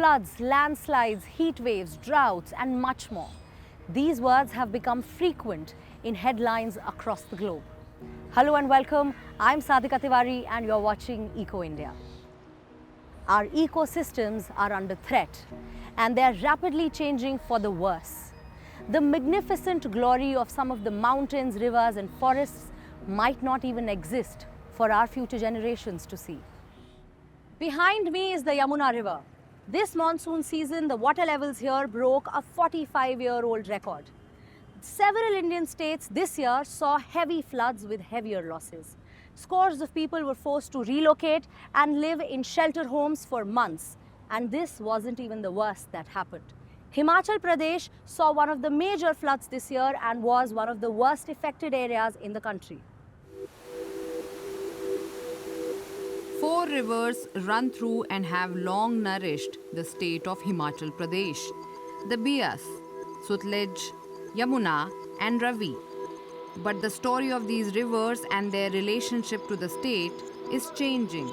Floods, landslides, heat waves, droughts, and much more. These words have become frequent in headlines across the globe. Hello and welcome. I'm Sadhika Tiwari and you're watching Eco India. Our ecosystems are under threat and they're rapidly changing for the worse. The magnificent glory of some of the mountains, rivers, and forests might not even exist for our future generations to see. Behind me is the Yamuna River. This monsoon season, the water levels here broke a 45-year-old record. Several Indian states this year saw heavy floods with heavier losses. Scores of people were forced to relocate and live in shelter homes for months. And this wasn't even the worst that happened. Himachal Pradesh saw one of the major floods this year and was one of the worst affected areas in the country. 4 rivers run through and have long nourished the state of Himachal Pradesh. The Bias, Sutlej, Yamuna and Ravi. But the story of these rivers and their relationship to the state is changing.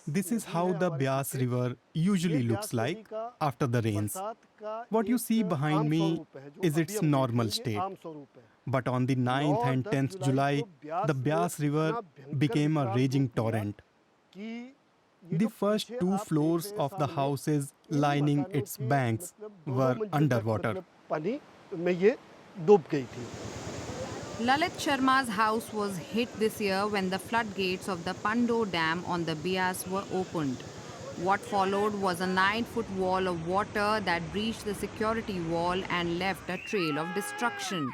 This is how the Bias River usually looks like after the rains. What you see behind me is its normal state. But on the 9th and 10th July, the Bias River became a raging torrent. The first 2 floors of the houses lining its banks were underwater. Lalit Sharma's house was hit this year when the floodgates of the Pando Dam on the Bias were opened. What followed was a 9-foot wall of water that breached the security wall and left a trail of destruction.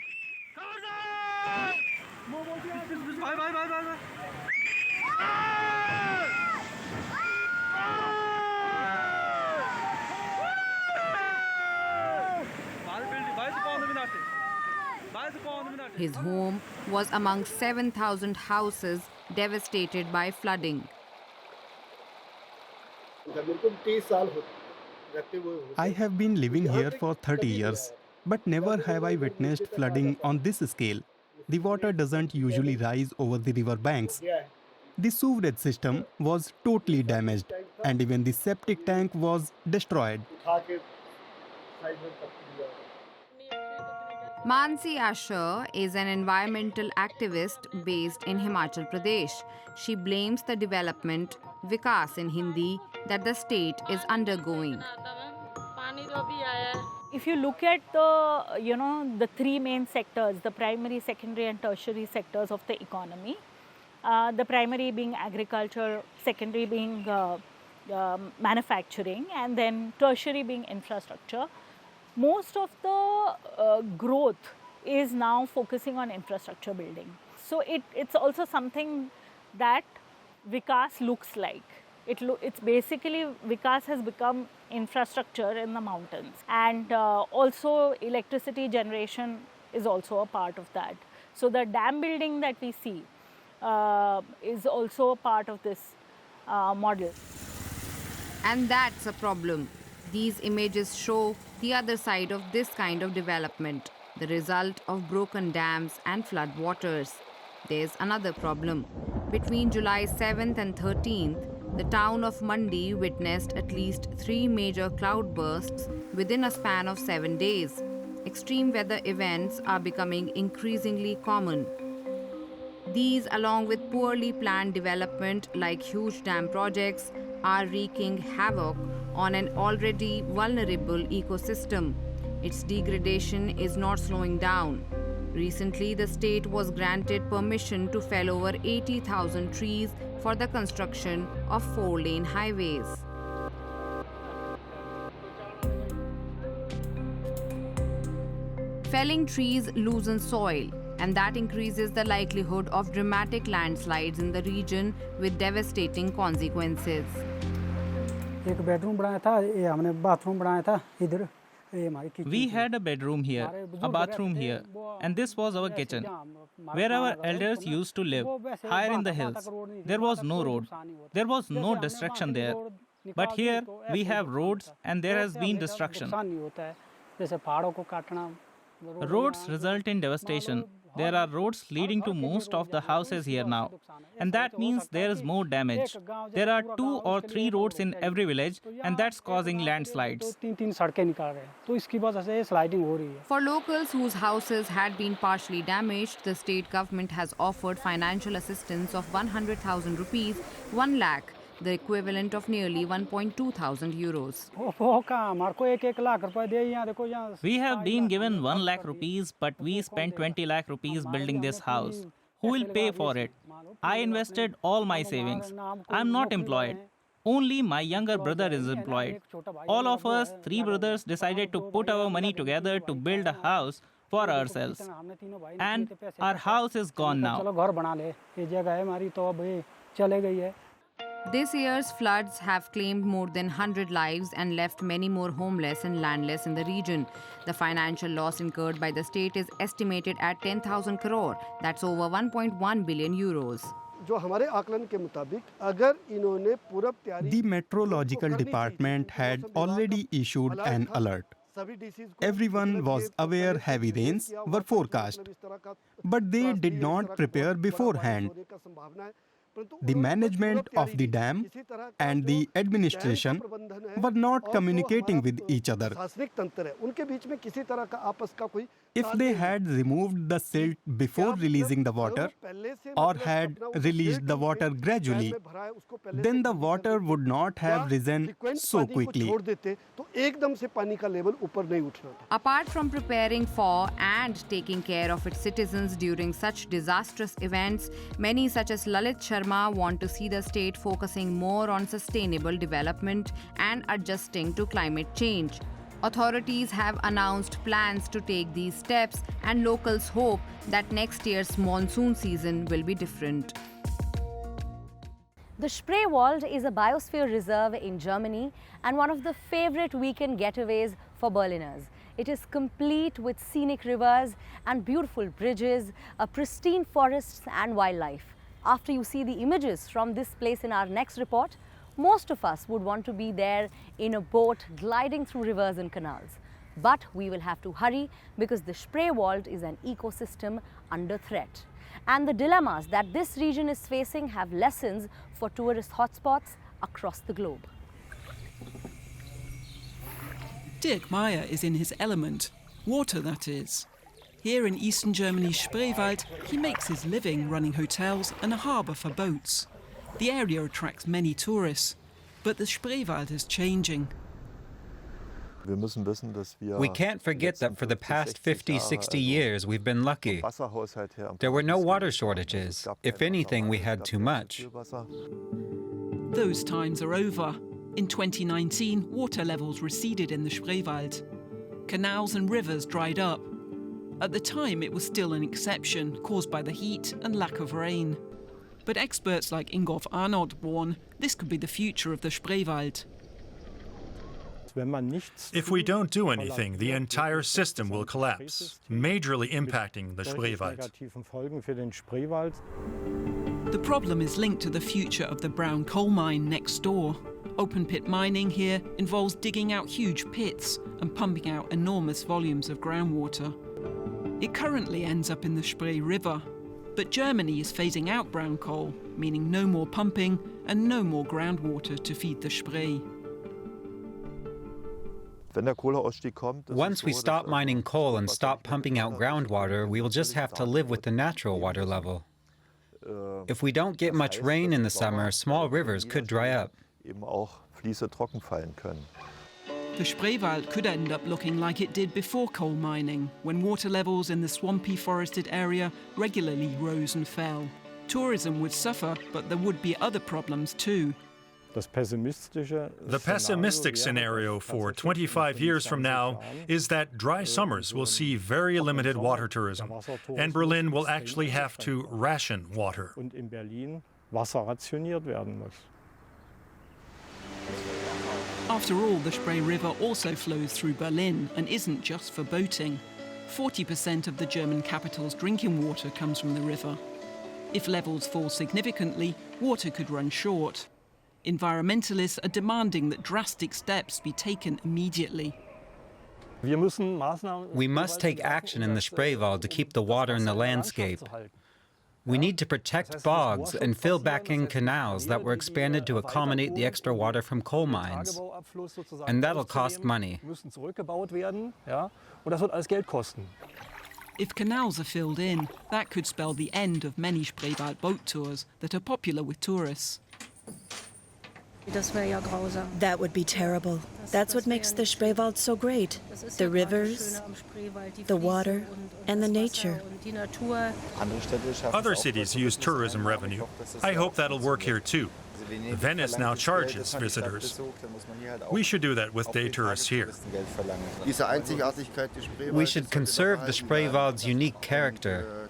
His home was among 7,000 houses devastated by flooding. I have been living here for 30 years, but never have I witnessed flooding on this scale. The water doesn't usually rise over the river banks. The sewerage system was totally damaged, and even the septic tank was destroyed. Mansi Asher is an environmental activist based in Himachal Pradesh. She blames the development, Vikas in Hindi, that the state is undergoing. If you look at the 3 main sectors, the primary, secondary and tertiary sectors of the economy, the primary being agriculture, secondary being manufacturing, and then tertiary being infrastructure, most of the growth is now focusing on infrastructure building. So it's also something that Vikas looks like. It's basically Vikas has become infrastructure in the mountains, and also electricity generation is also a part of that. So the dam building that we see is also a part of this model. And that's a problem. These images show the other side of this kind of development, the result of broken dams and flood waters. There's another problem. Between July 7th and 13th, the town of Mandi witnessed at least 3 major cloudbursts within a span of 7 days. Extreme weather events are becoming increasingly common. These, along with poorly planned development like huge dam projects, are wreaking havoc on an already vulnerable ecosystem. Its degradation is not slowing down. Recently, the state was granted permission to fell over 80,000 trees for the construction of 4-lane highways. Felling trees loosen soil, and that increases the likelihood of dramatic landslides in the region with devastating consequences. We had a bedroom here, a bathroom here, and this was our kitchen, where our elders used to live, higher in the hills. There was no road. There was no destruction there. But here we have roads and there has been destruction. Roads result in devastation. There are roads leading to most of the houses here now, and that means there is more damage. There are 2 or 3 roads in every village, and that's causing landslides. For locals whose houses had been partially damaged, the state government has offered financial assistance of 100,000 rupees, 1 lakh, the equivalent of nearly 1.2 thousand euros. We have been given 1 lakh rupees, but we spent 20 lakh rupees building this house. Who will pay for it? I invested all my savings. I'm not employed. Only my younger brother is employed. All of us, 3 brothers, decided to put our money together to build a house for ourselves. And our house is gone now. This year's floods have claimed more than 100 lives and left many more homeless and landless in the region. The financial loss incurred by the state is estimated at 10,000 crore. That's over 1.1 billion euros. The meteorological department had already issued an alert. Everyone was aware heavy rains were forecast, but they did not prepare beforehand. The management of the dam and the administration were not communicating with each other. If they had removed the silt before releasing the water or had released the water gradually, then the water would not have risen so quickly. Apart from preparing for and taking care of its citizens during such disastrous events, many such as Lalit Sharma want to see the state focusing more on sustainable development and adjusting to climate change. Authorities have announced plans to take these steps, and locals hope that next year's monsoon season will be different. The Spreewald is a biosphere reserve in Germany and one of the favorite weekend getaways for Berliners. It is complete with scenic rivers and beautiful bridges, a pristine forests and wildlife. After you see the images from this place in our next report, most of us would want to be there in a boat gliding through rivers and canals. But we will have to hurry because the Spreewald is an ecosystem under threat. And the dilemmas that this region is facing have lessons for tourist hotspots across the globe. Dirk Meyer is in his element, water that is. Here in eastern Germany's Spreewald, he makes his living running hotels and a harbour for boats. The area attracts many tourists, but the Spreewald is changing. We can't forget that for the past 50, 60 years we've been lucky. There were no water shortages. If anything, we had too much. Those times are over. In 2019, water levels receded in the Spreewald. Canals and rivers dried up. At the time, it was still an exception caused by the heat and lack of rain. But experts like Ingolf Arnold warn this could be the future of the Spreewald. If we don't do anything, the entire system will collapse, majorly impacting the Spreewald. The problem is linked to the future of the brown coal mine next door. Open pit mining here involves digging out huge pits and pumping out enormous volumes of groundwater. It currently ends up in the Spree River, but Germany is phasing out brown coal, meaning no more pumping and no more groundwater to feed the Spree. Once we stop mining coal and stop pumping out groundwater, we will just have to live with the natural water level. If we don't get much rain in the summer, small rivers could dry up. The Spreewald could end up looking like it did before coal mining, when water levels in the swampy forested area regularly rose and fell. Tourism would suffer, but there would be other problems too. The pessimistic scenario for 25 years from now is that dry summers will see very limited water tourism, and Berlin will actually have to ration water. After all, the Spree River also flows through Berlin and isn't just for boating. 40% of the German capital's drinking water comes from the river. If levels fall significantly, water could run short. Environmentalists are demanding that drastic steps be taken immediately. We must take action in the Spreewald to keep the water in the landscape. We need to protect bogs and fill back in canals that were expanded to accommodate the extra water from coal mines. And that'll cost money. If canals are filled in, that could spell the end of many Spreewald boat tours that are popular with tourists. That would be terrible. That's what makes the Spreewald so great. The rivers, the water, and the nature. Other cities use tourism revenue. I hope that'll work here too. Venice now charges visitors. We should do that with day tourists here. We should conserve the Spreewald's unique character.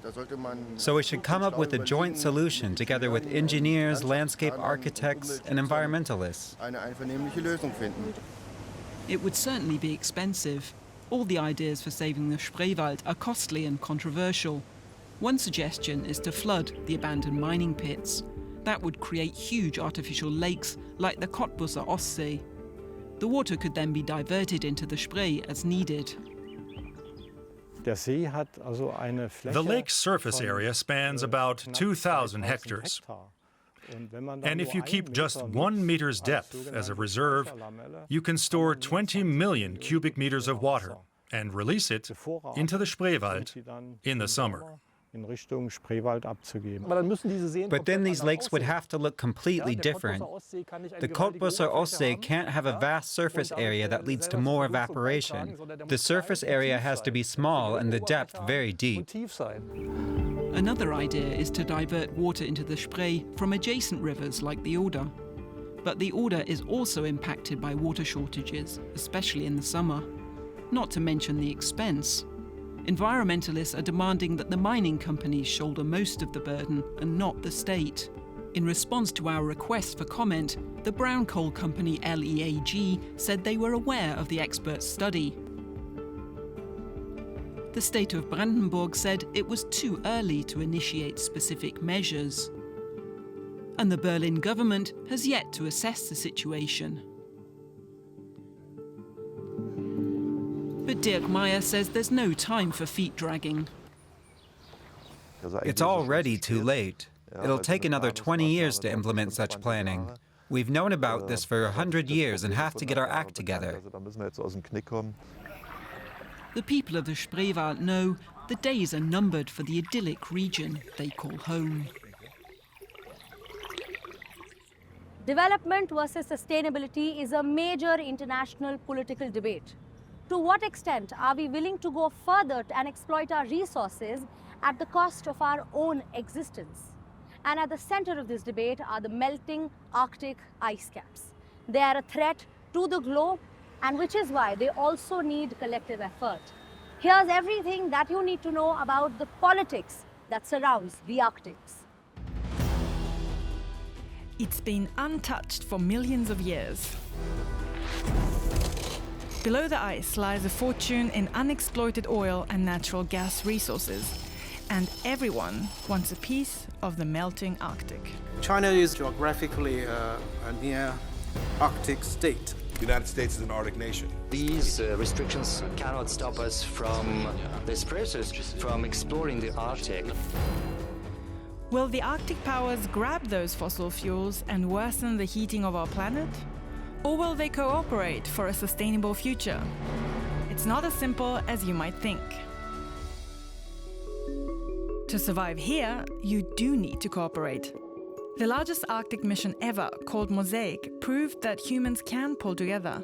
So we should come up with a joint solution together with engineers, landscape architects, and environmentalists. It would certainly be expensive. All the ideas for saving the Spreewald are costly and controversial. One suggestion is to flood the abandoned mining pits. That would create huge artificial lakes like the Cottbusser Ostsee. The water could then be diverted into the Spree as needed. The lake's surface area spans about 2,000 hectares. And if you keep just 1 meter's depth as a reserve, you can store 20 million cubic meters of water and release it into the Spreewald in the summer. But then these lakes would have to look completely different. The Cottbusser Ostsee can't have a vast surface area that leads to more evaporation. The surface area has to be small and the depth very deep. Another idea is to divert water into the Spree from adjacent rivers like the Oder. But the Oder is also impacted by water shortages, especially in the summer. Not to mention the expense. Environmentalists are demanding that the mining companies shoulder most of the burden and not the state. In response to our request for comment, the brown coal company LEAG said they were aware of the experts' study. The state of Brandenburg said it was too early to initiate specific measures. And the Berlin government has yet to assess the situation. But Dirk Meyer says there's no time for feet dragging. It's already too late. It'll take another 20 years to implement such planning. We've known about this for 100 years and have to get our act together. The people of the Spreewald know the days are numbered for the idyllic region they call home. Development versus sustainability is a major international political debate. To what extent are we willing to go further and exploit our resources at the cost of our own existence? And at the center of this debate are the melting Arctic ice caps. They are a threat to the globe, and which is why they also need collective effort. Here's everything that you need to know about the politics that surrounds the Arctics. It's been untouched for millions of years. Below the ice lies a fortune in unexploited oil and natural gas resources, and everyone wants a piece of the melting Arctic. China is geographically a near Arctic state. The United States is an Arctic nation. These restrictions cannot stop us from the spreaders from exploring the Arctic. Will the Arctic powers grab those fossil fuels and worsen the heating of our planet? Or will they cooperate for a sustainable future? It's not as simple as you might think. To survive here, you do need to cooperate. The largest Arctic mission ever, called Mosaic, proved that humans can pull together.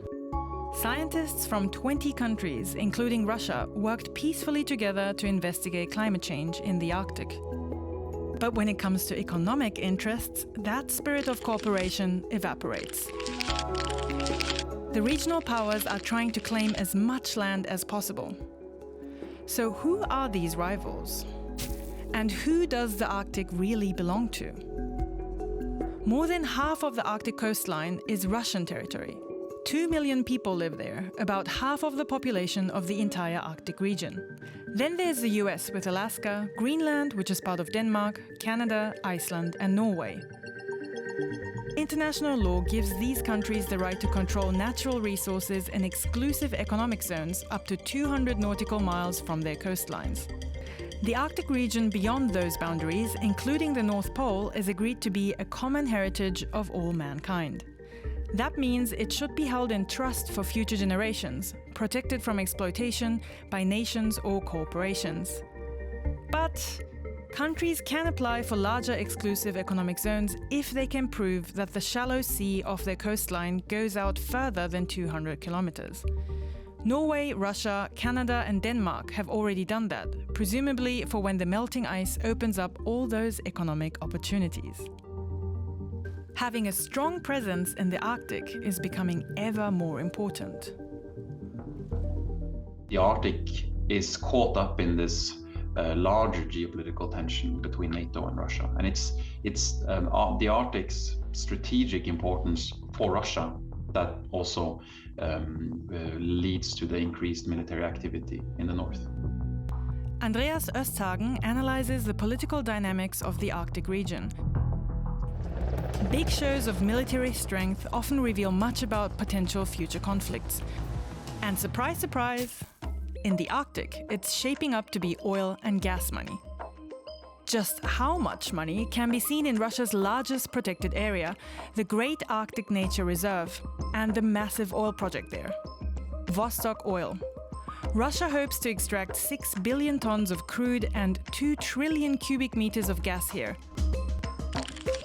Scientists from 20 countries, including Russia, worked peacefully together to investigate climate change in the Arctic. But when it comes to economic interests, that spirit of cooperation evaporates. The regional powers are trying to claim as much land as possible. So who are these rivals? And who does the Arctic really belong to? More than half of the Arctic coastline is Russian territory. 2 million people live there, about half of the population of the entire Arctic region. Then there's the US with Alaska, Greenland, which is part of Denmark, Canada, Iceland, and Norway. International law gives these countries the right to control natural resources in exclusive economic zones up to 200 nautical miles from their coastlines. The Arctic region beyond those boundaries, including the North Pole, is agreed to be a common heritage of all mankind. That means it should be held in trust for future generations, protected from exploitation by nations or corporations. But countries can apply for larger exclusive economic zones if they can prove that the shallow sea off their coastline goes out further than 200 kilometers. Norway, Russia, Canada and Denmark have already done that, presumably for when the melting ice opens up all those economic opportunities. Having a strong presence in the Arctic is becoming ever more important. The Arctic is caught up in this larger geopolitical tension between NATO and Russia, and it's the Arctic's strategic importance for Russia that also leads to the increased military activity in the north. Andreas Östhagen analyzes the political dynamics of the Arctic region. Big shows of military strength often reveal much about potential future conflicts. And surprise, surprise, in the Arctic, it's shaping up to be oil and gas money. Just how much money can be seen in Russia's largest protected area, the Great Arctic Nature Reserve, and the massive oil project there, Vostok Oil. Russia hopes to extract 6 billion tons of crude and 2 trillion cubic meters of gas here.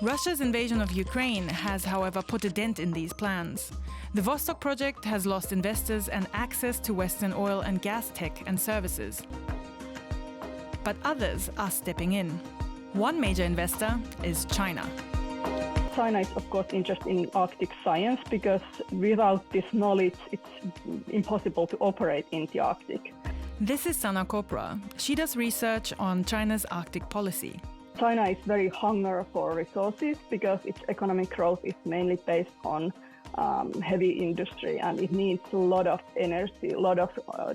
Russia's invasion of Ukraine has, however, put a dent in these plans. The Vostok project has lost investors and access to Western oil and gas tech and services. But others are stepping in. One major investor is China. China is, of course, interested in Arctic science because without this knowledge, it's impossible to operate in the Arctic. This is Sana Kopra. She does research on China's Arctic policy. China is very hungry for resources because its economic growth is mainly based on heavy industry, and it needs a lot of energy, a lot of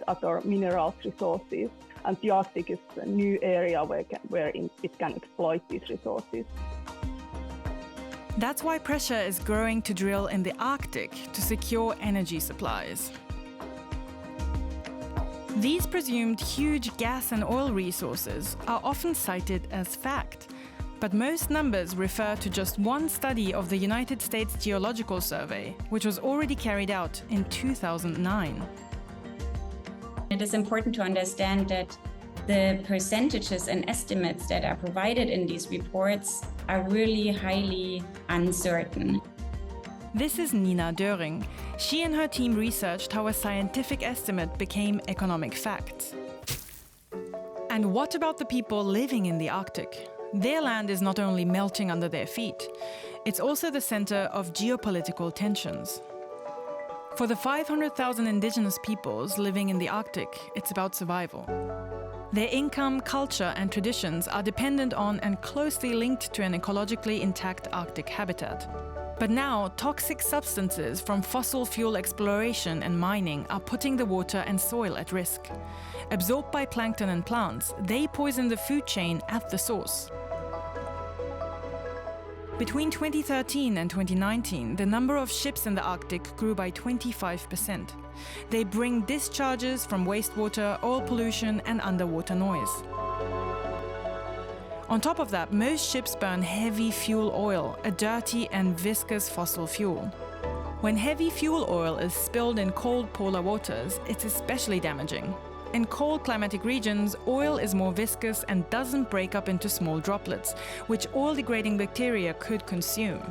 other minerals resources. And the Arctic is a new area where it can exploit these resources. That's why pressure is growing to drill in the Arctic to secure energy supplies. These presumed huge gas and oil resources are often cited as fact, but most numbers refer to just one study of the United States Geological Survey, which was already carried out in 2009. It is important to understand that the percentages and estimates that are provided in these reports are really highly uncertain. This is Nina Döring. She and her team researched how a scientific estimate became economic facts. And what about the people living in the Arctic? Their land is not only melting under their feet, it's also the center of geopolitical tensions. For the 500,000 indigenous peoples living in the Arctic, it's about survival. Their income, culture, and traditions are dependent on and closely linked to an ecologically intact Arctic habitat. But now, toxic substances from fossil fuel exploration and mining are putting the water and soil at risk. Absorbed by plankton and plants, they poison the food chain at the source. Between 2013 and 2019, the number of ships in the Arctic grew by 25%. They bring discharges from wastewater, oil pollution, and underwater noise. On top of that, most ships burn heavy fuel oil, a dirty and viscous fossil fuel. When heavy fuel oil is spilled in cold polar waters, it's especially damaging. In cold climatic regions, oil is more viscous and doesn't break up into small droplets, which oil-degrading bacteria could consume.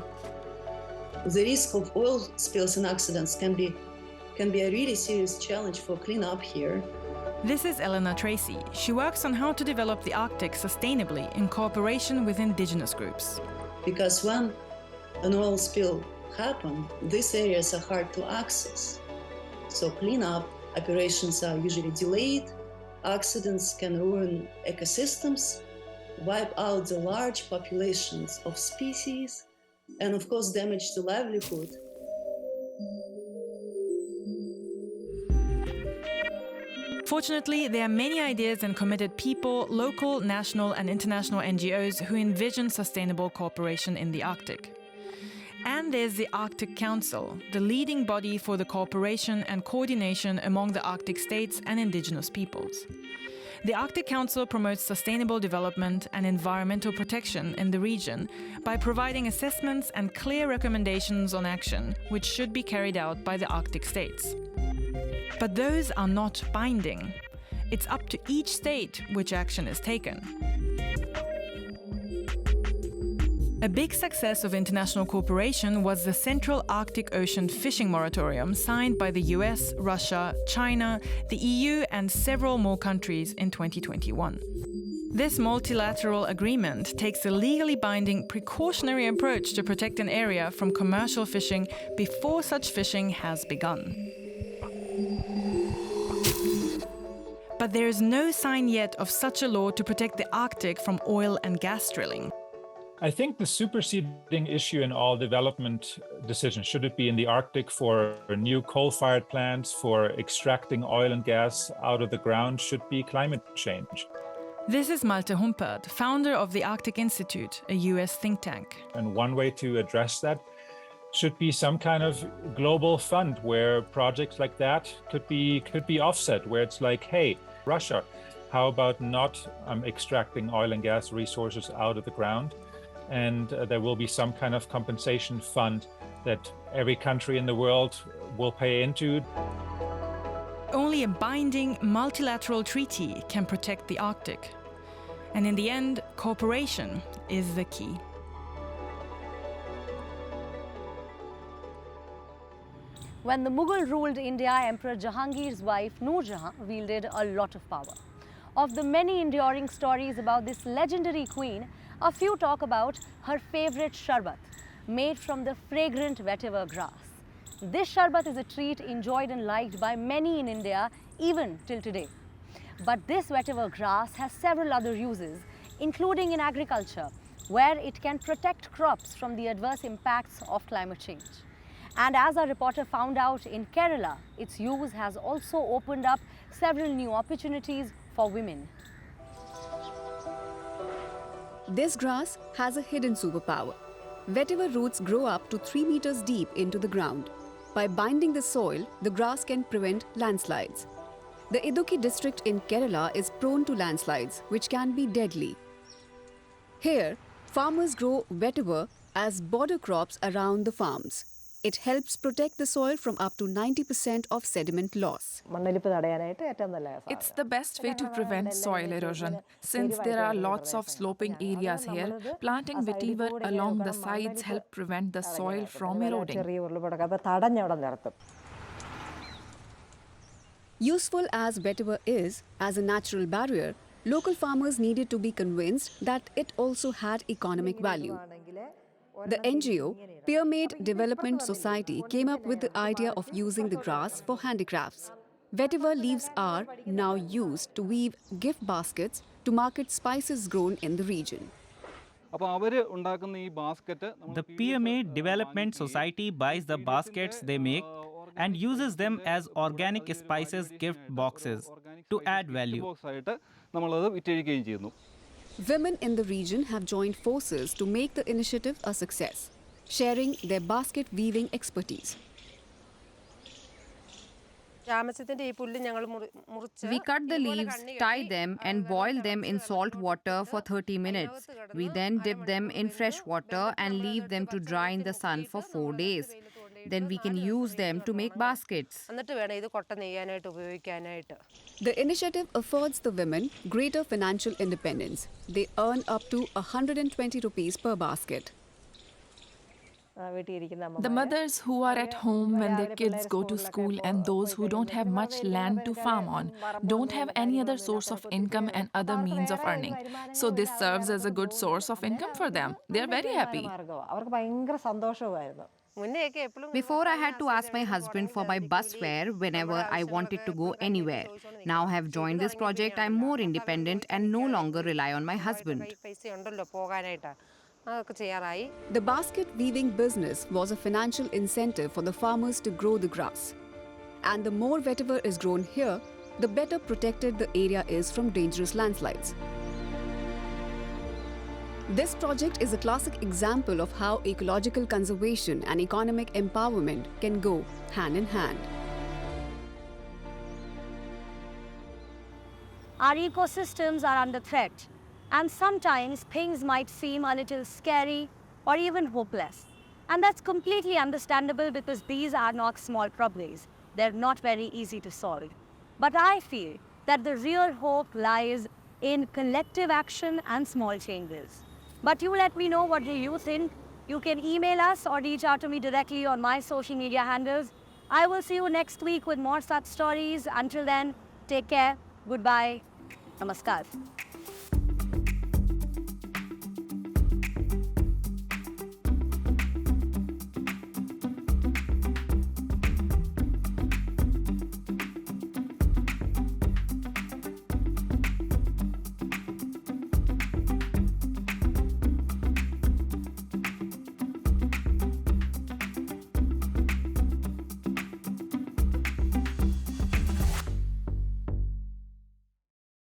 The risk of oil spills and accidents can be a really serious challenge for cleanup here. This is Elena Tracy. She works on how to develop the Arctic sustainably in cooperation with indigenous groups. Because when an oil spill happens, these areas are hard to access. So cleanup operations are usually delayed, accidents can ruin ecosystems, wipe out the large populations of species, and of course damage the livelihood. Fortunately, there are many ideas and committed people, local, national, and international NGOs who envision sustainable cooperation in the Arctic. And there's the Arctic Council, the leading body for the cooperation and coordination among the Arctic states and indigenous peoples. The Arctic Council promotes sustainable development and environmental protection in the region by providing assessments and clear recommendations on action, which should be carried out by the Arctic states. But those are not binding. It's up to each state which action is taken. A big success of international cooperation was the Central Arctic Ocean Fishing Moratorium signed by the US, Russia, China, the EU and several more countries in 2021. This multilateral agreement takes a legally binding precautionary approach to protect an area from commercial fishing before such fishing has begun. But there is no sign yet of such a law to protect the Arctic from oil and gas drilling. I think the superseding issue in all development decisions, should it be in the Arctic for new coal-fired plants, for extracting oil and gas out of the ground, should be climate change. This is Malte Humpert, founder of the Arctic Institute, a US think tank. And one way to address that should be some kind of global fund where projects like that could be offset, where it's like, hey, Russia, how about not extracting oil and gas resources out of the ground? And there will be some kind of compensation fund that every country in the world will pay into. Only a binding multilateral treaty can protect the Arctic. And in the end, cooperation is the key. When the Mughal ruled India, Emperor Jahangir's wife Noor Jahan wielded a lot of power. Of the many enduring stories about this legendary queen, a few talk about her favorite sharbat, made from the fragrant vetiver grass. This sharbat is a treat enjoyed and liked by many in India, even till today. But this vetiver grass has several other uses, including in agriculture, where it can protect crops from the adverse impacts of climate change. And as our reporter found out in Kerala, its use has also opened up several new opportunities for women. This grass has a hidden superpower. Vetiver roots grow up to 3 meters deep into the ground. By binding the soil, the grass can prevent landslides. The Idukki district in Kerala is prone to landslides, which can be deadly. Here, farmers grow vetiver as border crops around the farms. It helps protect the soil from up to 90% of sediment loss. It's the best way to prevent soil erosion. Since there are lots of sloping areas here, planting vetiver along the sides help prevent the soil from eroding. Useful as vetiver is as a natural barrier, local farmers needed to be convinced that it also had economic value. The NGO, Peer-Made Development Society, came up with the idea of using the grass for handicrafts. Vetiver leaves are now used to weave gift baskets to market spices grown in the region. The Peer-Made Development Society buys the baskets they make and uses them as organic spices gift boxes to add value. Women in the region have joined forces to make the initiative a success, sharing their basket weaving expertise. We cut the leaves, tie them and boil them in salt water for 30 minutes. We then dip them in fresh water and leave them to dry in the sun for 4 days. Then we can use them to make baskets. The initiative affords the women greater financial independence. They earn up to 120 rupees per basket. The mothers who are at home when their kids go to school and those who don't have much land to farm on don't have any other source of income and other means of earning. So this serves as a good source of income for them. They are very happy. Before, I had to ask my husband for my bus fare whenever I wanted to go anywhere. Now I have joined this project, I am more independent and no longer rely on my husband. The basket weaving business was a financial incentive for the farmers to grow the grass. And the more vetiver is grown here, the better protected the area is from dangerous landslides. This project is a classic example of how ecological conservation and economic empowerment can go hand in hand. Our ecosystems are under threat, and sometimes things might seem a little scary or even hopeless. And that's completely understandable because these are not small problems. They're not very easy to solve. But I feel that the real hope lies in collective action and small changes. But you let me know, what do you think? You can email us or reach out to me directly on my social media handles. I will see you next week with more such stories. Until then, take care. Goodbye. Namaskar.